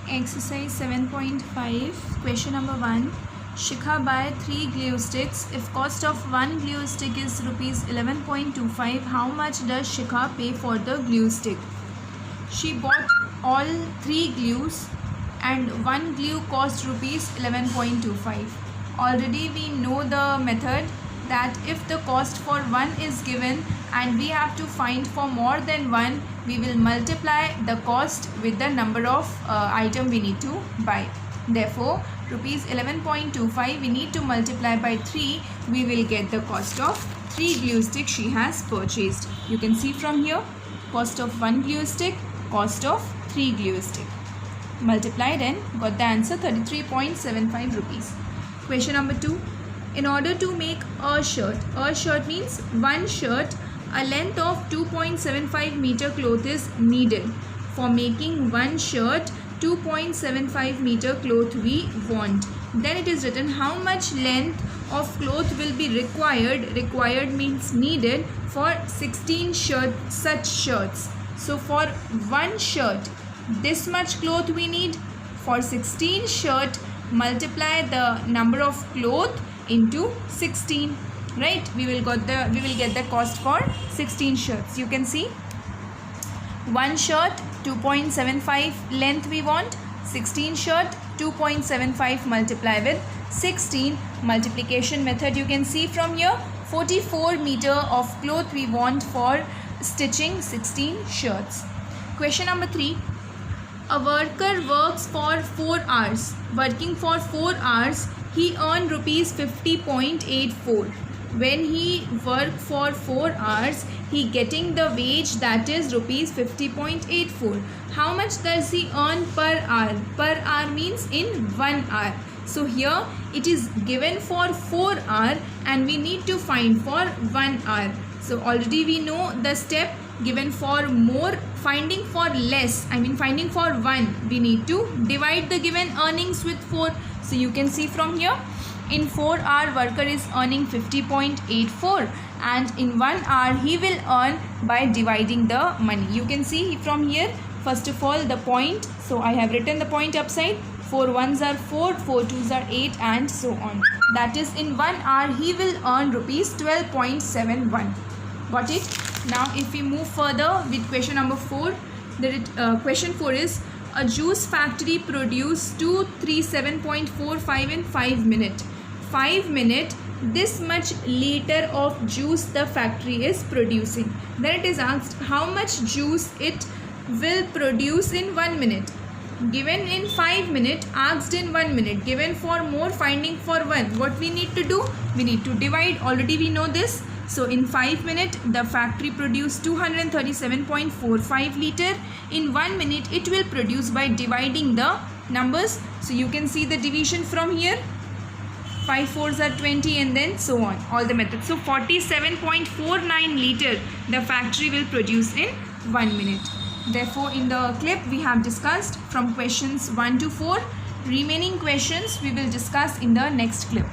Exercise 7.5, question number 1. Shikha buy 3 glue sticks. If cost of one glue stick is rupees 11.25, how much does Shikha pay for the glue stick? She bought all 3 glues and one glue cost rupees 11.25. Already we know the method that if the cost for one is given and we have to find for more than one, we will multiply the cost with the number of item we need to buy. Therefore, rupees 11.25 we need to multiply by 3, we will get the cost of 3 glue sticks she has purchased. You can see from here, cost of 1 glue stick, cost of 3 glue stick. Multiplied and got the answer 33.75 rupees. Question number 2. In order to make a shirt means one shirt, a length of 2.75 meter cloth is needed. For making one shirt, 2.75 meter cloth we want. Then it is written how much length of cloth will be required. Required means needed for 16 such shirts. So for one shirt, this much cloth we need. For 16 shirt, multiply the number of cloth into 16, right? We will get the cost for 16 shirts. You can see one shirt 2.75 length we want, 16 shirt 2.75 multiply with 16, multiplication method you can see from here, 44 meter of cloth we want for stitching 16 shirts. Question number 3. A worker works for 4 hours. Working for 4 hours, he earned rupees 50.84. When he work for 4 hours, he getting the wage that is rupees 50.84. How much does he earn per hour? Per hour means in 1 hour. So here it is given for 4 hours and we need to find for 1 hour. So already we know the step. Given for more, finding for less, finding for 1, we need to divide the given earnings with 4. So you can see from here, in 4 hour worker is earning 50.84 and in 1 hour he will earn by dividing the money. You can see from here, first of all the point. So I have written the point upside. 4 ones are 4, 4 twos are 8 and so on. That is in 1 hour he will earn rupees 12.71. Got it? Now if we move further with question number 4, question 4 is a juice factory produced 237.45 in 5 minutes. 5 minutes, this much liter of juice the factory is producing. Then it is asked how much juice it will produce in 1 minute. Given in 5 minutes, asked in 1 minute. Given for more, finding for 1. What we need to do? We need to divide. Already we know this. So in 5 minutes, the factory produced 237.45 liter. In 1 minute, it will produce by dividing the numbers. So you can see the division from here. 5 fours are 20 and then so on. All the methods. So 47.49 liter the factory will produce in 1 minute. Therefore, in the clip we have discussed from questions 1 to 4. Remaining questions we will discuss in the next clip.